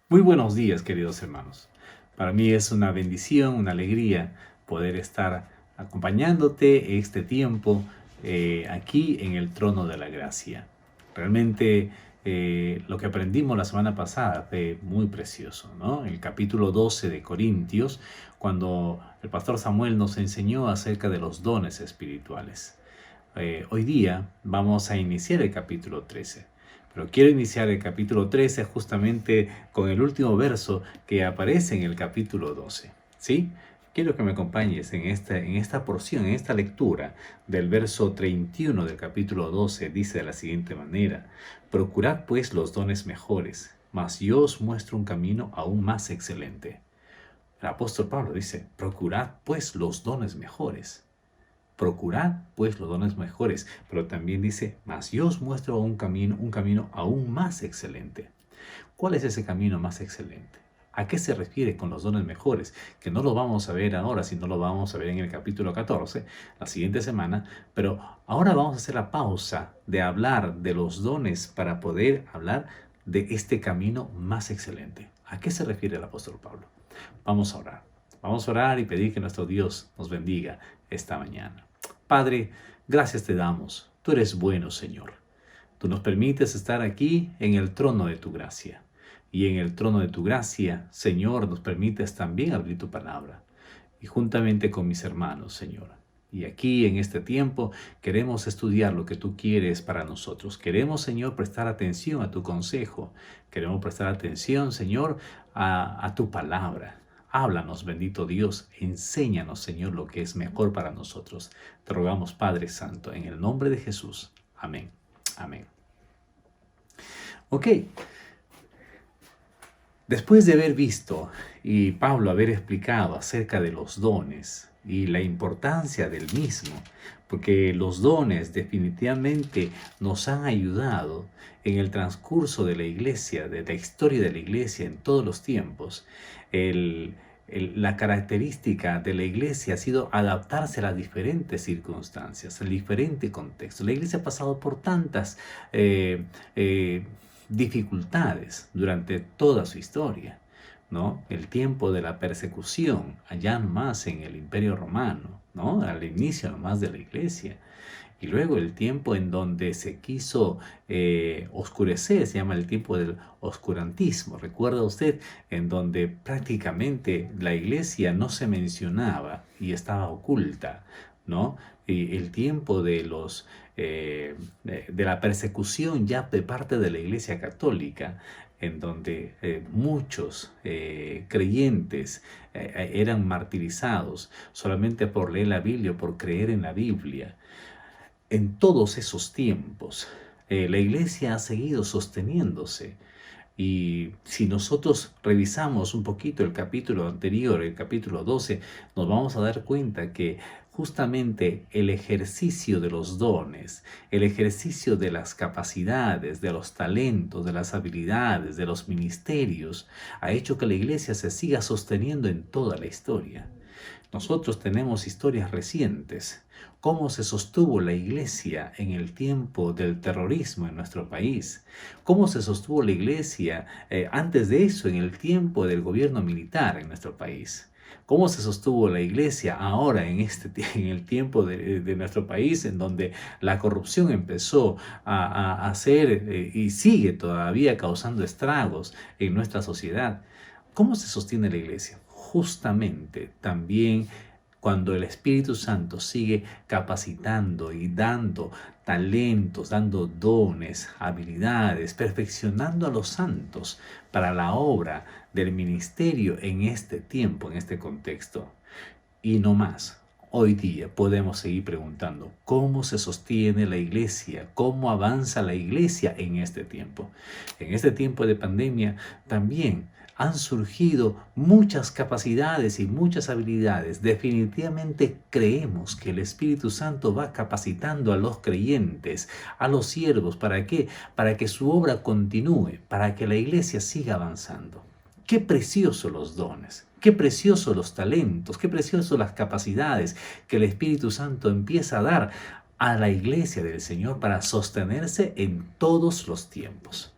Muy buenos días, queridos hermanos. Para mí es una bendición, una alegría poder estar acompañándote este tiempo aquí en el trono de la gracia. Realmente lo que aprendimos la semana pasada fue muy precioso, ¿no? El capítulo 12 de Corintios, cuando el pastor Samuel nos enseñó acerca de los dones espirituales. Hoy día vamos a iniciar el capítulo 13. Pero quiero iniciar el capítulo 13 justamente con el último verso que aparece en el capítulo 12. ¿Sí? Quiero que me acompañes en esta porción, en esta lectura del verso 31 del capítulo 12. Dice de la siguiente manera: Procurad pues los dones mejores, mas yo os muestro un camino aún más excelente. El apóstol Pablo dice: procurad pues los dones mejores. Procurad pues los dones mejores, pero también dice: mas yo os muestro un camino aún más excelente. ¿Cuál es ese camino más excelente? ¿A qué se refiere con los dones mejores? Que no lo vamos a ver ahora, sino lo vamos a ver en el capítulo 14, la siguiente semana, pero ahora vamos a hacer la pausa de hablar de los dones para poder hablar de este camino más excelente. ¿A qué se refiere el apóstol Pablo? Vamos a orar. Vamos a orar y pedir que nuestro Dios nos bendiga esta mañana. Padre, gracias te damos. Tú eres bueno, Señor. Tú nos permites estar aquí en el trono de tu gracia. Y en el trono de tu gracia, Señor, nos permites también abrir tu palabra. Y juntamente con mis hermanos, Señor. Y aquí en este tiempo queremos estudiar lo que tú quieres para nosotros. Queremos, Señor, prestar atención a tu consejo. Queremos prestar atención, Señor, a tu palabra. Háblanos, bendito Dios. Enséñanos, Señor, lo que es mejor para nosotros. Te rogamos, Padre Santo, en el nombre de Jesús. Amén. Amén. Ok. Después de haber visto y Pablo haber explicado acerca de los dones y la importancia del mismo, porque los dones definitivamente nos han ayudado en el transcurso de la iglesia, de la historia de la iglesia en todos los tiempos. La característica de la iglesia ha sido adaptarse a las diferentes circunstancias, al diferente contexto. La iglesia ha pasado por tantas dificultades durante toda su historia, ¿no? El tiempo de la persecución, allá nomás en el Imperio Romano, ¿no? Al inicio nomás de la iglesia. Y luego el tiempo en donde se quiso oscurecer, se llama el tiempo del oscurantismo. ¿Recuerda usted? En donde prácticamente la iglesia no se mencionaba y estaba oculta, ¿no? Y el tiempo de de la persecución ya de parte de la iglesia católica, en donde muchos creyentes eran martirizados solamente por leer la Biblia o por creer en la Biblia. En todos esos tiempos, la iglesia ha seguido sosteniéndose. Y si nosotros revisamos un poquito el capítulo anterior, el capítulo 12, nos vamos a dar cuenta que justamente el ejercicio de los dones, el ejercicio de las capacidades, de los talentos, de las habilidades, de los ministerios, ha hecho que la iglesia se siga sosteniendo en toda la historia. Nosotros tenemos historias recientes, cómo se sostuvo la iglesia en el tiempo del terrorismo en nuestro país, cómo se sostuvo la iglesia antes de eso en el tiempo del gobierno militar en nuestro país, cómo se sostuvo la iglesia ahora en el tiempo de nuestro país, en donde la corrupción empezó a hacer y sigue todavía causando estragos en nuestra sociedad. ¿Cómo se sostiene la iglesia? Justamente también cuando el Espíritu Santo sigue capacitando y dando talentos, dando dones, habilidades, perfeccionando a los santos para la obra del ministerio en este tiempo, en este contexto. Y no más. Hoy día podemos seguir preguntando cómo se sostiene la iglesia, cómo avanza la iglesia en este tiempo. En este tiempo de pandemia también han surgido muchas capacidades y muchas habilidades. Definitivamente creemos que el Espíritu Santo va capacitando a los creyentes, a los siervos. ¿Para qué? Para que su obra continúe, para que la iglesia siga avanzando. Qué preciosos los dones, qué preciosos los talentos, qué preciosos las capacidades que el Espíritu Santo empieza a dar a la iglesia del Señor para sostenerse en todos los tiempos.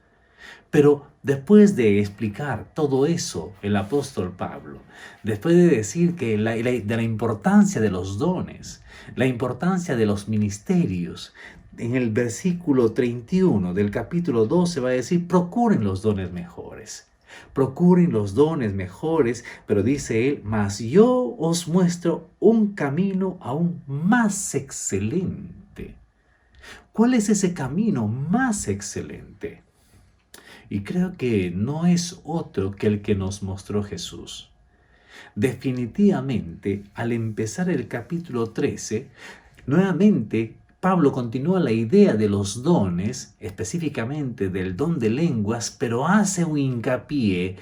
Pero después de explicar todo eso, el apóstol Pablo, después de decir que de la importancia de los dones, la importancia de los ministerios, en el versículo 31 del capítulo 12 va a decir, procuren los dones mejores. Procuren los dones mejores, pero dice él, mas yo os muestro un camino aún más excelente. ¿Cuál es ese camino más excelente? Y creo que no es otro que el que nos mostró Jesús. Definitivamente, al empezar el capítulo 13, nuevamente Pablo continúa la idea de los dones, específicamente del don de lenguas, pero hace un hincapié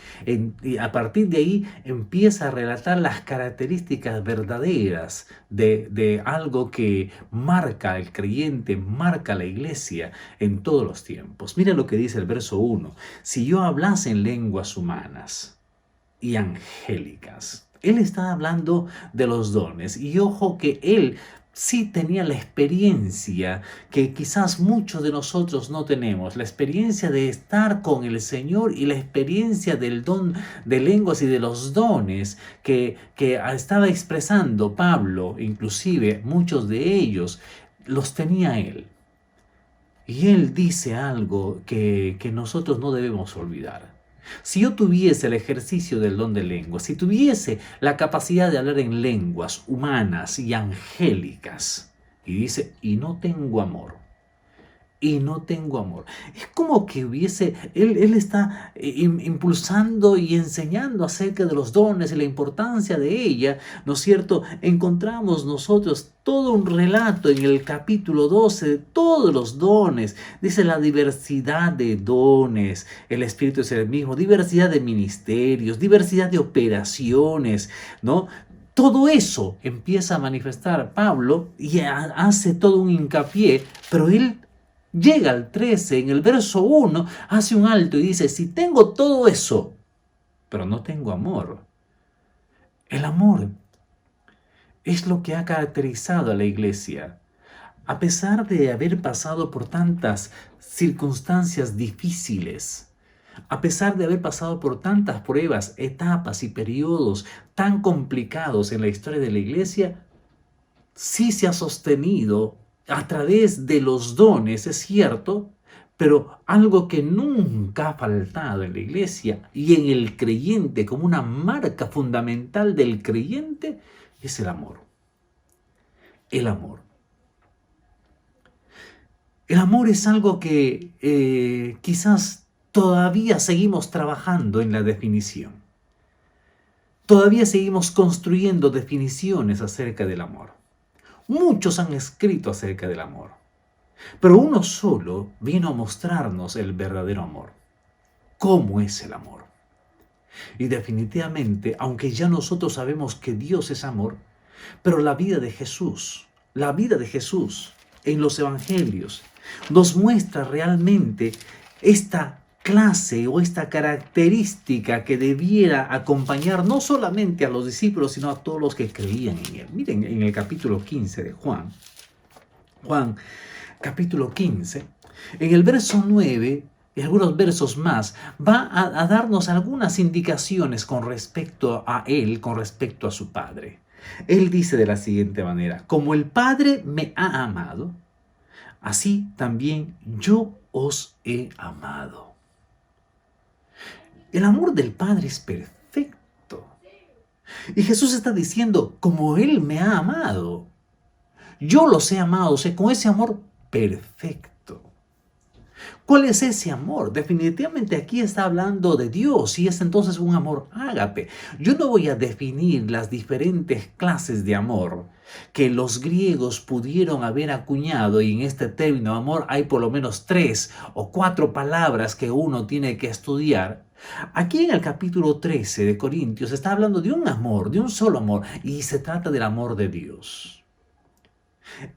y a partir de ahí empieza a relatar las características verdaderas de algo que marca al creyente, marca a la iglesia en todos los tiempos. Mira lo que dice el verso 1. Si yo hablase en lenguas humanas y angélicas. Él está hablando de los dones y ojo que él sí tenía la experiencia que quizás muchos de nosotros no tenemos, la experiencia de estar con el Señor y la experiencia del don de lenguas y de los dones que estaba expresando Pablo, inclusive muchos de ellos los tenía él. Y él dice algo que nosotros no debemos olvidar. Si yo tuviese el ejercicio del don de lenguas, si tuviese la capacidad de hablar en lenguas humanas y angélicas, y dice, y no tengo amor, y no tengo amor. Es como que él está impulsando y enseñando acerca de los dones y la importancia de ella, ¿no es cierto? Encontramos nosotros todo un relato en el capítulo 12 de todos los dones. Dice la diversidad de dones, el Espíritu es el mismo, diversidad de ministerios, diversidad de operaciones, ¿no? Todo eso empieza a manifestar Pablo y hace todo un hincapié, pero él llega al 13, en el verso 1, hace un alto y dice, si tengo todo eso, pero no tengo amor. El amor es lo que ha caracterizado a la iglesia. A pesar de haber pasado por tantas circunstancias difíciles, a pesar de haber pasado por tantas pruebas, etapas y periodos tan complicados en la historia de la iglesia, sí se ha sostenido a través de los dones, es cierto, pero algo que nunca ha faltado en la iglesia y en el creyente como una marca fundamental del creyente es el amor. El amor. El amor es algo que quizás todavía seguimos trabajando en la definición. Todavía seguimos construyendo definiciones acerca del amor. Muchos han escrito acerca del amor, pero uno solo vino a mostrarnos el verdadero amor. ¿Cómo es el amor? Y definitivamente, aunque ya nosotros sabemos que Dios es amor, pero la vida de Jesús en los evangelios nos muestra realmente esta clase o esta característica que debiera acompañar no solamente a los discípulos, sino a todos los que creían en él. Miren, en el capítulo 15 de Juan, capítulo 15, en el verso 9 y algunos versos más, va a darnos algunas indicaciones con respecto a él, con respecto a su Padre. Él dice de la siguiente manera, como el Padre me ha amado, así también yo os he amado. El amor del Padre es perfecto. Y Jesús está diciendo, como Él me ha amado, yo los he amado, o sea, con ese amor perfecto. ¿Cuál es ese amor? Definitivamente aquí está hablando de Dios y es entonces un amor ágape. Yo no voy a definir las diferentes clases de amor que los griegos pudieron haber acuñado, y en este término amor hay por lo menos 3 o 4 palabras que uno tiene que estudiar. Aquí en el capítulo 13 de Corintios está hablando de un amor, de un solo amor, y se trata del amor de Dios.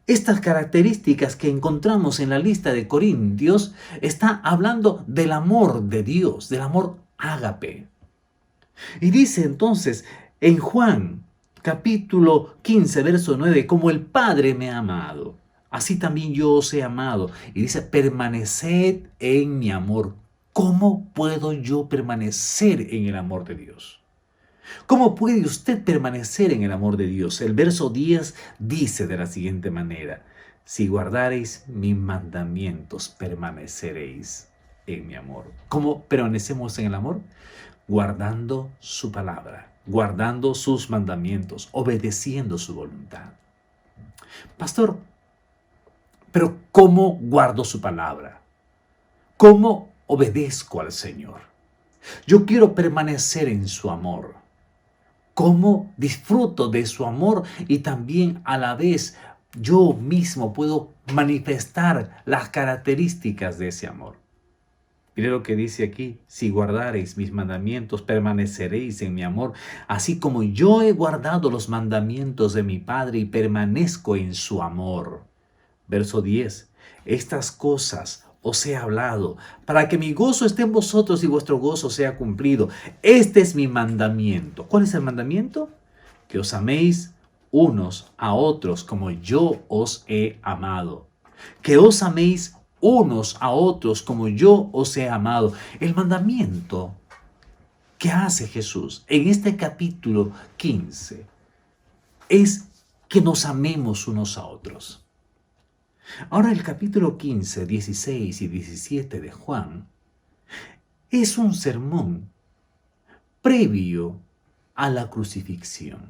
Estas características que encontramos en la lista de Corintios está hablando del amor de Dios, del amor ágape. Y dice entonces en Juan capítulo 15, verso 9, como el Padre me ha amado, así también yo os he amado. Y dice, permaneced en mi amor. ¿Cómo puedo yo permanecer en el amor de Dios? ¿Cómo puede usted permanecer en el amor de Dios? El verso 10 dice de la siguiente manera: si guardareis mis mandamientos, permaneceréis en mi amor. ¿Cómo permanecemos en el amor? Guardando su palabra, guardando sus mandamientos, obedeciendo su voluntad. Pastor, pero ¿cómo guardo su palabra? ¿Cómo obedezco al Señor? Yo quiero permanecer en su amor. ¿Cómo disfruto de su amor y también a la vez yo mismo puedo manifestar las características de ese amor? Mire lo que dice aquí: si guardareis mis mandamientos, permaneceréis en mi amor, así como yo he guardado los mandamientos de mi Padre y permanezco en su amor. Verso 10. Estas cosas os he hablado, para que mi gozo esté en vosotros y vuestro gozo sea cumplido. Este es mi mandamiento. ¿Cuál es el mandamiento? Que os améis unos a otros como yo os he amado. Que os améis unos a otros como yo os he amado. El mandamiento que hace Jesús en este capítulo 15 es que nos amemos unos a otros. Ahora el capítulo 15, 16 y 17 de Juan es un sermón previo a la crucifixión,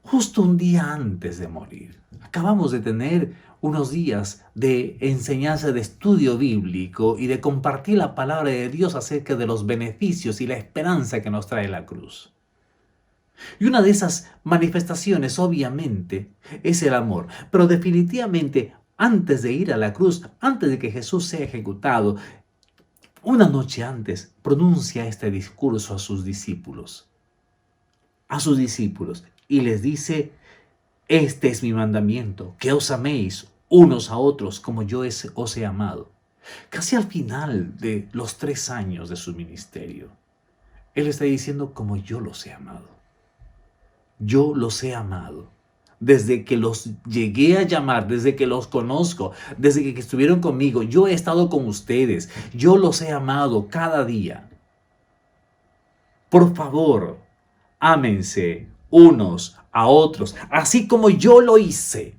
justo un día antes de morir. Acabamos de tener unos días de enseñanza, de estudio bíblico y de compartir la palabra de Dios acerca de los beneficios y la esperanza que nos trae la cruz. Y una de esas manifestaciones, obviamente, es el amor. Pero definitivamente, antes de ir a la cruz, antes de que Jesús sea ejecutado, una noche antes, pronuncia este discurso a sus discípulos. Y les dice: este es mi mandamiento, que os améis unos a otros como yo os he amado. Casi al final de los 3 años de su ministerio, Él está diciendo: como yo los he amado. Yo los he amado. Desde que los llegué a llamar, desde que los conozco, desde que estuvieron conmigo, yo he estado con ustedes. Yo los he amado cada día. Por favor, ámense unos a otros, así como yo lo hice.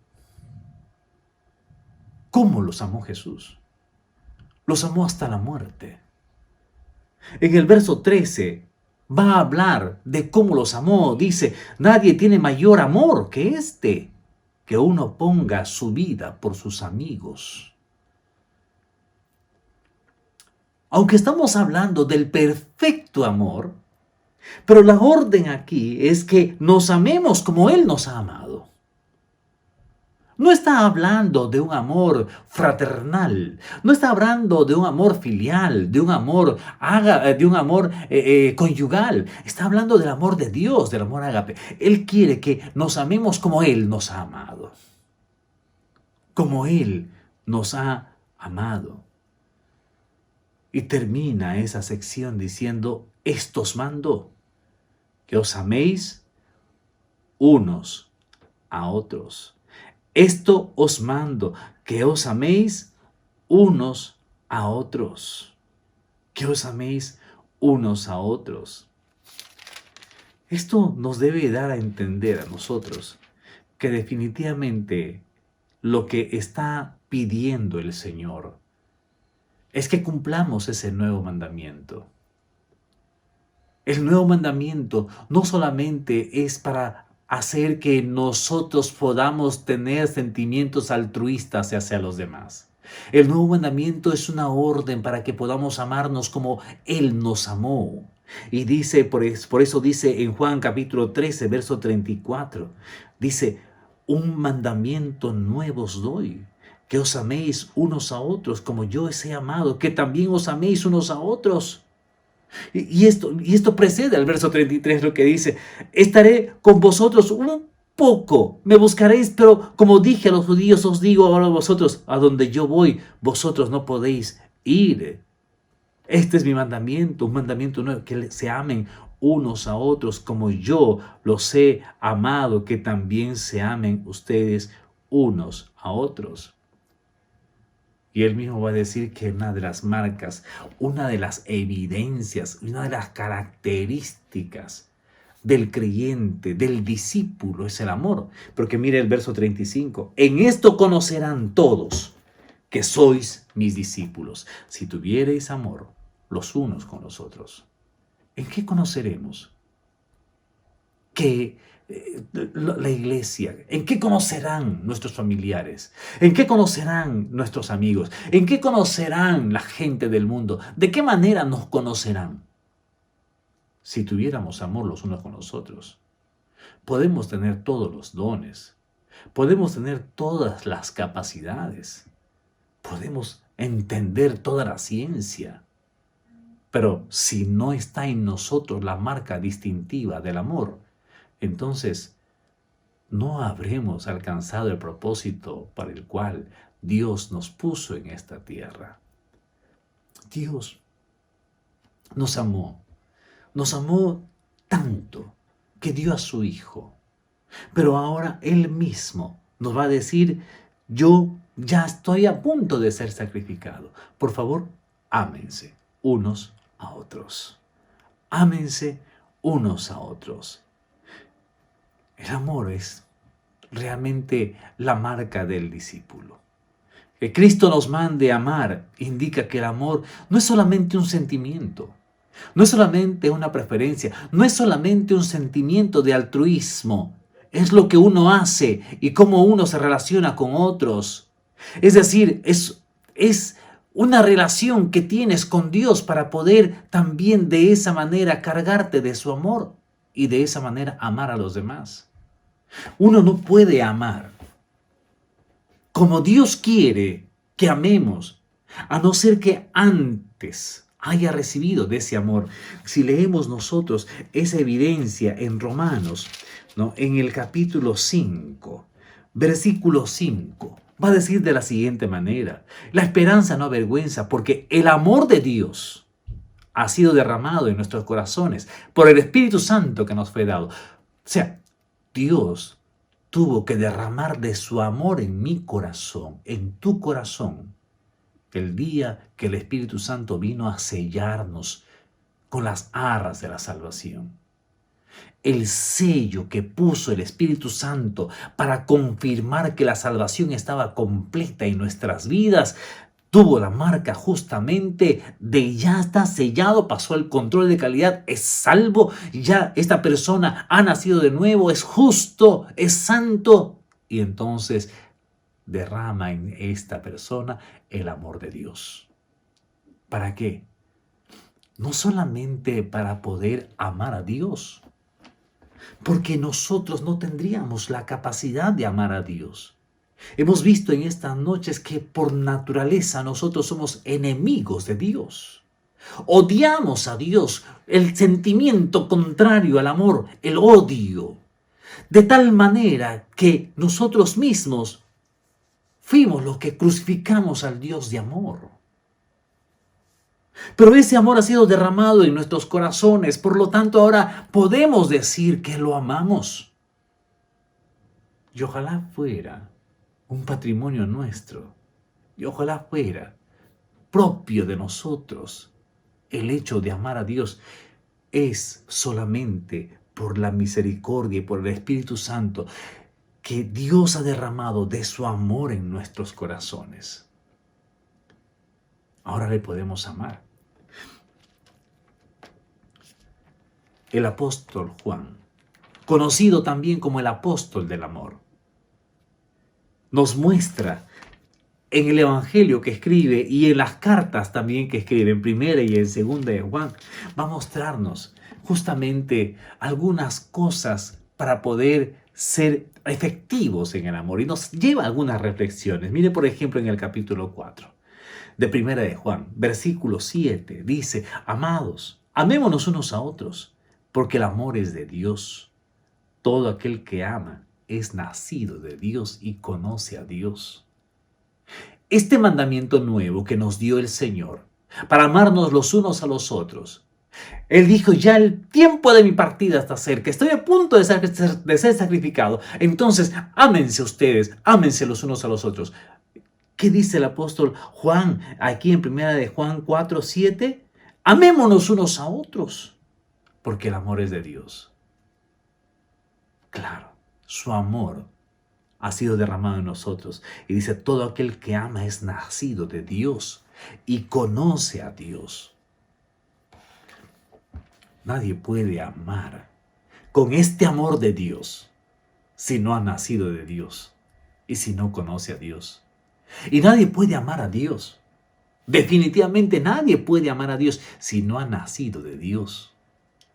¿Cómo los amó Jesús? Los amó hasta la muerte. En el verso 13 va a hablar de cómo los amó. Dice: nadie tiene mayor amor que este, que uno ponga su vida por sus amigos. Aunque estamos hablando del perfecto amor, pero la orden aquí es que nos amemos como Él nos ha amado. No está hablando de un amor fraternal, no está hablando de un amor filial, de un amor conyugal. Está hablando del amor de Dios, del amor ágape. Él quiere que nos amemos como Él nos ha amado. Como Él nos ha amado. Y termina esa sección diciendo: esto os mando, que os améis unos a otros. Esto os mando, que os améis unos a otros. Que os améis unos a otros. Esto nos debe dar a entender a nosotros que definitivamente lo que está pidiendo el Señor es que cumplamos ese nuevo mandamiento. El nuevo mandamiento no solamente es para hacer que nosotros podamos tener sentimientos altruistas hacia los demás. El nuevo mandamiento es una orden para que podamos amarnos como Él nos amó. Y dice, por eso dice en Juan capítulo 13, verso 34, dice: un mandamiento nuevo os doy, que os améis unos a otros como yo os he amado, que también os améis unos a otros. Y esto precede al verso 33, lo que dice: estaré con vosotros un poco, me buscaréis, pero como dije a los judíos, os digo ahora a vosotros: a donde yo voy, vosotros no podéis ir. Este es mi mandamiento, un mandamiento nuevo, que se amen unos a otros como yo los he amado, que también se amen ustedes unos a otros. Y él mismo va a decir que una de las marcas, una de las evidencias, una de las características del creyente, del discípulo, es el amor. Porque mire el verso 35. En esto conocerán todos que sois mis discípulos, si tuviereis amor los unos con los otros. ¿En qué conoceremos que la iglesia? ¿En qué conocerán nuestros familiares? ¿En qué conocerán nuestros amigos? ¿En qué conocerán la gente del mundo? ¿De qué manera nos conocerán? Si tuviéramos amor los unos con los otros. Podemos tener todos los dones, podemos tener todas las capacidades, podemos entender toda la ciencia, pero si no está en nosotros la marca distintiva del amor, entonces no habremos alcanzado el propósito para el cual Dios nos puso en esta tierra. Dios nos amó tanto que dio a su Hijo. Pero ahora Él mismo nos va a decir, yo ya estoy a punto de ser sacrificado. Por favor, ámense unos a otros. Ámense unos a otros. El amor es realmente la marca del discípulo. Que Cristo nos mande amar indica que el amor no es solamente un sentimiento, no es solamente una preferencia, no es solamente un sentimiento de altruismo. Es lo que uno hace y cómo uno se relaciona con otros. Es decir, es una relación que tienes con Dios para poder también de esa manera cargarte de su amor y de esa manera amar a los demás. Uno no puede amar como Dios quiere que amemos, a no ser que antes haya recibido de ese amor. Si leemos nosotros esa evidencia en Romanos, ¿no? En el capítulo 5, versículo 5, va a decir de la siguiente manera: la esperanza no avergüenza, porque el amor de Dios ha sido derramado en nuestros corazones por el Espíritu Santo que nos fue dado. O sea, Dios tuvo que derramar de su amor en mi corazón, en tu corazón, el día que el Espíritu Santo vino a sellarnos con las arras de la salvación. El sello que puso el Espíritu Santo para confirmar que la salvación estaba completa en nuestras vidas, tuvo la marca justamente de ya está sellado, pasó el control de calidad, es salvo, ya esta persona ha nacido de nuevo, es justo, es santo. Y entonces derrama en esta persona el amor de Dios. ¿Para qué? No solamente para poder amar a Dios, porque nosotros no tendríamos la capacidad de amar a Dios. Hemos visto en estas noches que por naturaleza nosotros somos enemigos de Dios. Odiamos a Dios, el sentimiento contrario al amor, el odio, de tal manera que nosotros mismos fuimos los que crucificamos al Dios de amor. Pero ese amor ha sido derramado en nuestros corazones, por lo tanto ahora podemos decir que lo amamos. Y ojalá fuera un patrimonio nuestro, y ojalá fuera propio de nosotros. El hecho de amar a Dios es solamente por la misericordia y por el Espíritu Santo que Dios ha derramado de su amor en nuestros corazones. Ahora le podemos amar. El apóstol Juan, conocido también como el apóstol del amor, nos muestra en el evangelio que escribe y en las cartas también que escribe, en primera y en segunda de Juan, va a mostrarnos justamente algunas cosas para poder ser efectivos en el amor, y nos lleva a algunas reflexiones. Mire, por ejemplo, en el capítulo 4 de primera de Juan, versículo 7, dice: amados, amémonos unos a otros, porque el amor es de Dios. Todo aquel que ama es nacido de Dios y conoce a Dios. Este mandamiento nuevo que nos dio el Señor para amarnos los unos a los otros, Él dijo: ya el tiempo de mi partida está cerca, estoy a punto de ser sacrificado, entonces ámense ustedes, ámense los unos a los otros. ¿Qué dice el apóstol Juan aquí en 1 Juan 4:7? Amémonos unos a otros, porque el amor es de Dios. Claro, su amor ha sido derramado en nosotros. Y dice, todo aquel que ama es nacido de Dios y conoce a Dios. Nadie puede amar con este amor de Dios si no ha nacido de Dios y si no conoce a Dios. Y nadie puede amar a Dios. Definitivamente nadie puede amar a Dios si no ha nacido de Dios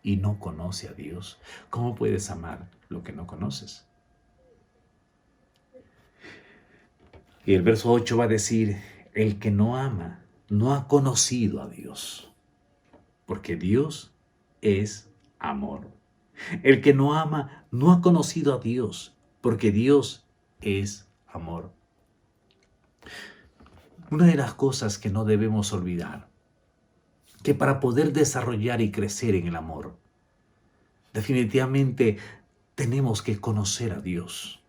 y no conoce a Dios. ¿Cómo puedes amar lo que no conoces? Y el verso 8 va a decir, el que no ama no ha conocido a Dios, porque Dios es amor. El que no ama no ha conocido a Dios, porque Dios es amor. Una de las cosas que no debemos olvidar, que para poder desarrollar y crecer en el amor, definitivamente tenemos que conocer a Dios.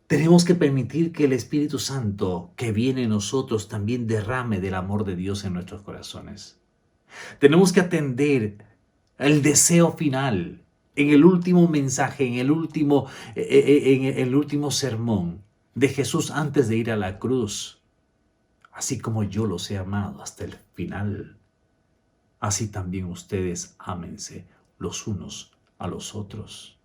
Tenemos que permitir que el Espíritu Santo que viene en nosotros también derrame del amor de Dios en nuestros corazones. Tenemos que atender el deseo final, en el último mensaje, en el último sermón de Jesús antes de ir a la cruz. Así como yo los he amado hasta el final, así también ustedes ámense los unos a los otros.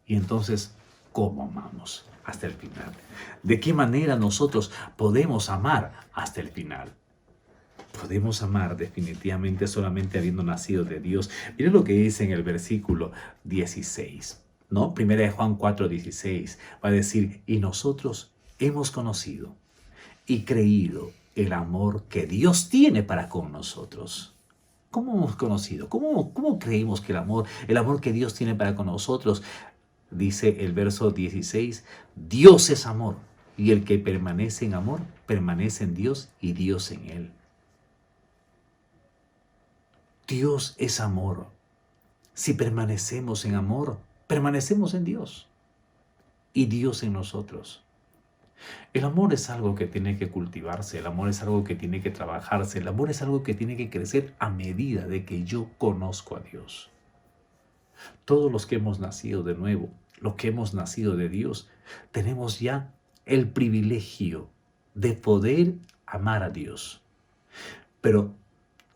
Y entonces, ¿cómo amamos hasta el final? ¿De qué manera nosotros podemos amar hasta el final? Podemos amar definitivamente solamente habiendo nacido de Dios. Miren lo que dice en el versículo 16, ¿no? 1 Juan 4:16 va a decir, y nosotros hemos conocido y creído el amor que Dios tiene para con nosotros. ¿Cómo hemos conocido? ¿Cómo creemos que el amor que Dios tiene para con nosotros? Dice el verso 16, Dios es amor, y el que permanece en amor, permanece en Dios y Dios en él. Dios es amor. Si permanecemos en amor, permanecemos en Dios y Dios en nosotros. El amor es algo que tiene que cultivarse, el amor es algo que tiene que trabajarse, el amor es algo que tiene que crecer a medida de que yo conozco a Dios. Todos los que hemos nacido de nuevo, los que hemos nacido de Dios, tenemos ya el privilegio de poder amar a Dios. Pero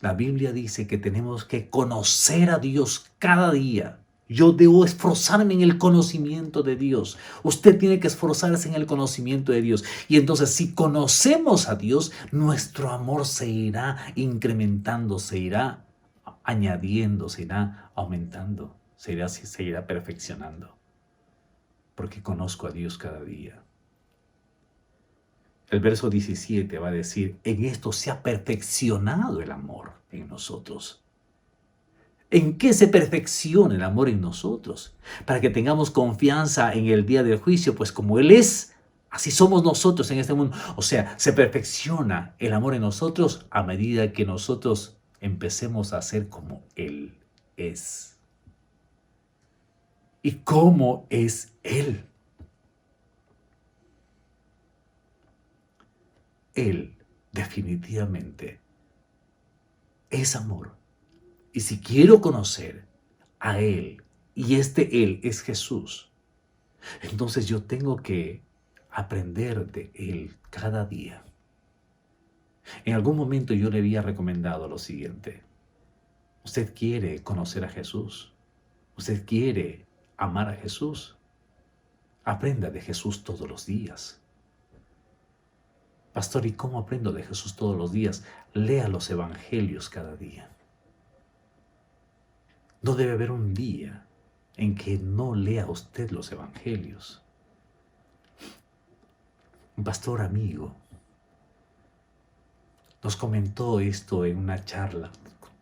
la Biblia dice que tenemos que conocer a Dios cada día. Yo debo esforzarme en el conocimiento de Dios. Usted tiene que esforzarse en el conocimiento de Dios. Y entonces, si conocemos a Dios, nuestro amor se irá incrementando, se irá añadiendo, se irá aumentando, se irá perfeccionando. Porque conozco a Dios cada día. El verso 17 va a decir, en esto se ha perfeccionado el amor en nosotros. ¿En qué se perfecciona el amor en nosotros? Para que tengamos confianza en el día del juicio, pues como Él es, así somos nosotros en este mundo. O sea, se perfecciona el amor en nosotros a medida que nosotros empecemos a ser como Él es. ¿Y cómo es Él? Él definitivamente es amor. Y si quiero conocer a Él, y este Él es Jesús, entonces yo tengo que aprender de Él cada día. En algún momento yo le había recomendado lo siguiente. ¿Usted quiere conocer a Jesús? ¿Usted quiere amar a Jesús? Aprenda de Jesús todos los días. Pastor, ¿y cómo aprendo de Jesús todos los días? Lea los evangelios cada día. No debe haber un día en que no lea usted los evangelios. Un pastor amigo nos comentó esto en una charla.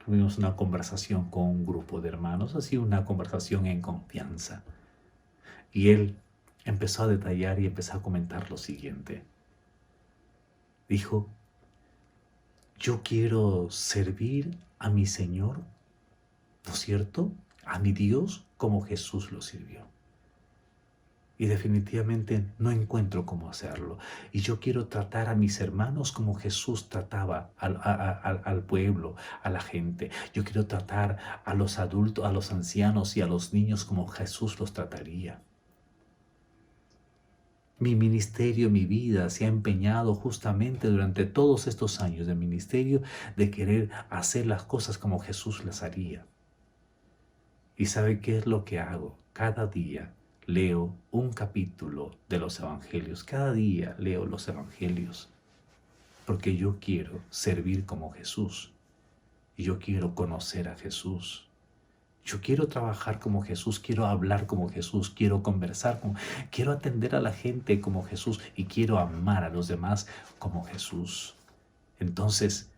Tuvimos una conversación con un grupo de hermanos, así una conversación en confianza. Y él empezó a detallar y empezó a comentar lo siguiente. Dijo, yo quiero servir a mi Señor, ¿no es cierto? A mi Dios como Jesús lo sirvió. Y definitivamente no encuentro cómo hacerlo. Y yo quiero tratar a mis hermanos como Jesús trataba al pueblo, a la gente. Yo quiero tratar a los adultos, a los ancianos y a los niños como Jesús los trataría. Mi ministerio, mi vida se ha empeñado justamente durante todos estos años de ministerio de querer hacer las cosas como Jesús las haría. ¿Y sabe qué es lo que hago? Cada día leo un capítulo de los evangelios. Cada día leo los evangelios. Porque yo quiero servir como Jesús. Y yo quiero conocer a Jesús. Yo quiero trabajar como Jesús, quiero hablar como Jesús, quiero conversar quiero atender a la gente como Jesús y quiero amar a los demás como Jesús. Entonces,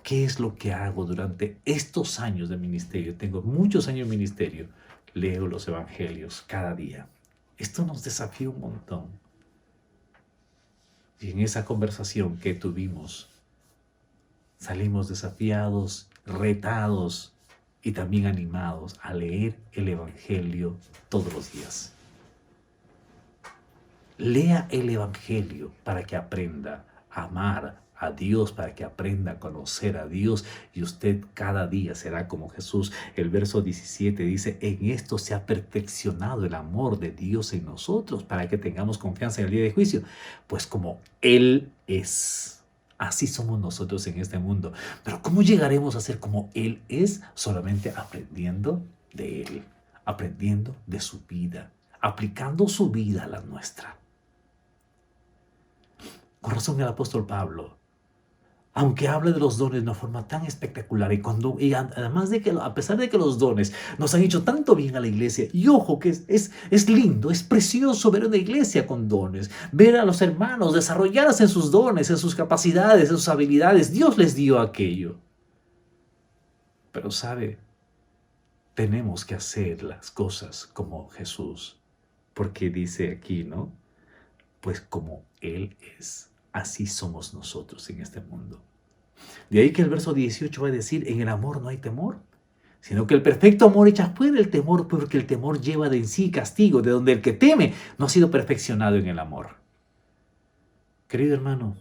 ¿qué es lo que hago durante estos años de ministerio? Tengo muchos años de ministerio. Leo los evangelios cada día. Esto nos desafía un montón. Y en esa conversación que tuvimos, salimos desafiados, retados y también animados a leer el evangelio todos los días. Lea el evangelio para que aprenda a amar a Dios, para que aprenda a conocer a Dios, y usted cada día será como Jesús. El verso 17 dice: en esto se ha perfeccionado el amor de Dios en nosotros, para que tengamos confianza en el día de juicio, pues como Él es. Así somos nosotros en este mundo. Pero ¿cómo llegaremos a ser como Él es? Solamente aprendiendo de Él, aprendiendo de su vida, aplicando su vida a la nuestra. Con razón el apóstol Pablo, aunque habla de los dones de una forma tan espectacular y además de que, a pesar de que los dones nos han hecho tanto bien a la iglesia, y ojo que es lindo, es precioso ver una iglesia con dones, ver a los hermanos desarrollarse en sus dones, en sus capacidades, en sus habilidades. Dios les dio aquello. Pero sabe, tenemos que hacer las cosas como Jesús, porque dice aquí, ¿no? Pues como Él es, así somos nosotros en este mundo. De ahí que el verso 18 va a decir: en el amor no hay temor, sino que el perfecto amor echa fuera el temor, porque el temor lleva de en sí castigo, de donde el que teme no ha sido perfeccionado en el amor. Querido hermano,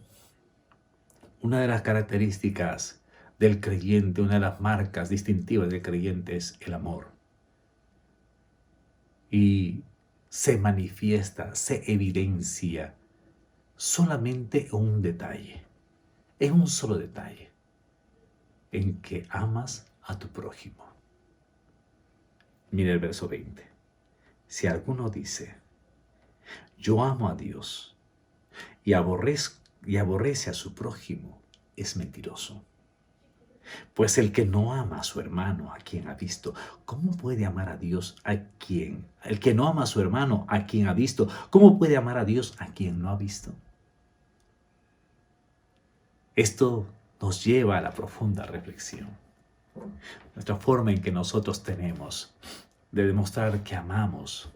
una de las características del creyente, una de las marcas distintivas del creyente es el amor. Y se manifiesta, se evidencia solamente en un detalle, en un solo detalle, en que amas a tu prójimo. Mira el verso 20. Si alguno dice: yo amo a Dios, y aborrece a su prójimo, es mentiroso. Pues el que no ama a su hermano a quien ha visto, ¿cómo puede amar a Dios a quien? El que no ama a su hermano a quien ha visto, ¿cómo puede amar a Dios a quien no ha visto? Esto nos lleva a la profunda reflexión. Nuestra forma en que nosotros tenemos de demostrar que amamos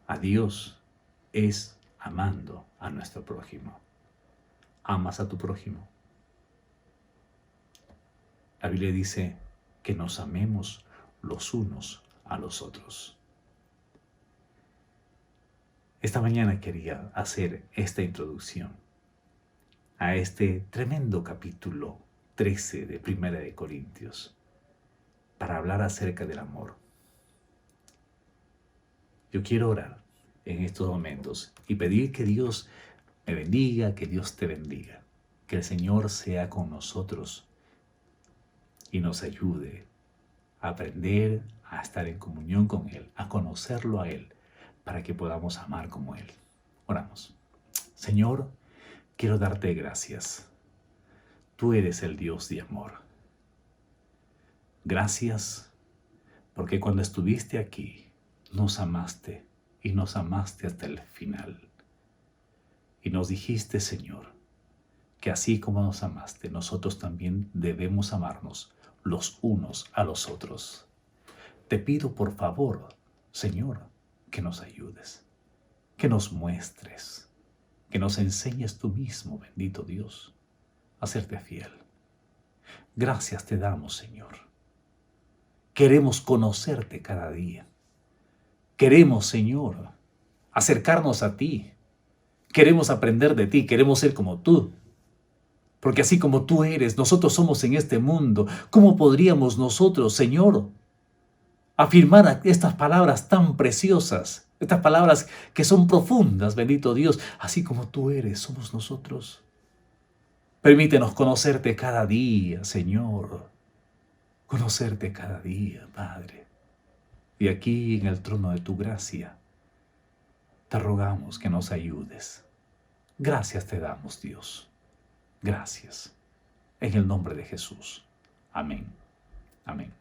a Dios es amando a nuestro prójimo. ¿Amas a tu prójimo? La Biblia dice que nos amemos los unos a los otros. Esta mañana quería hacer esta introducción a este tremendo capítulo 13 de Primera de Corintios para hablar acerca del amor. Yo quiero orar en estos momentos y pedir que Dios me bendiga, que Dios te bendiga, que el Señor sea con nosotros y nos ayude a aprender a estar en comunión con Él, a conocerlo a Él, para que podamos amar como Él. Oramos. Señor, quiero darte gracias. Tú eres el Dios de amor. Gracias porque cuando estuviste aquí, nos amaste y nos amaste hasta el final. Y nos dijiste, Señor, que así como nos amaste, nosotros también debemos amarnos los unos a los otros. Te pido por favor, Señor, que nos ayudes, que nos muestres, que nos enseñes tú mismo, bendito Dios, a serte fiel. Gracias te damos, Señor. Queremos conocerte cada día. Queremos, Señor, acercarnos a ti. Queremos aprender de ti, queremos ser como tú. Porque así como tú eres, nosotros somos en este mundo. ¿Cómo podríamos nosotros, Señor, afirmar estas palabras tan preciosas? Estas palabras que son profundas, bendito Dios. Así como tú eres, somos nosotros. Permítenos conocerte cada día, Señor. Conocerte cada día, Padre. Y aquí en el trono de tu gracia, te rogamos que nos ayudes. Gracias te damos, Dios. Gracias. En el nombre de Jesús. Amén. Amén.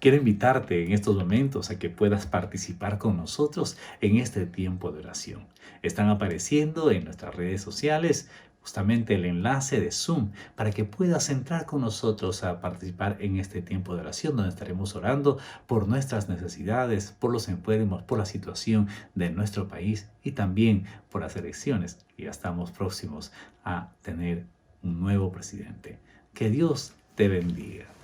Quiero invitarte en estos momentos a que puedas participar con nosotros en este tiempo de oración. Están apareciendo en nuestras redes sociales justamente el enlace de Zoom para que puedas entrar con nosotros a participar en este tiempo de oración donde estaremos orando por nuestras necesidades, por los enfermos, por la situación de nuestro país y también por las elecciones. Y ya estamos próximos a tener un nuevo presidente. Que Dios te bendiga.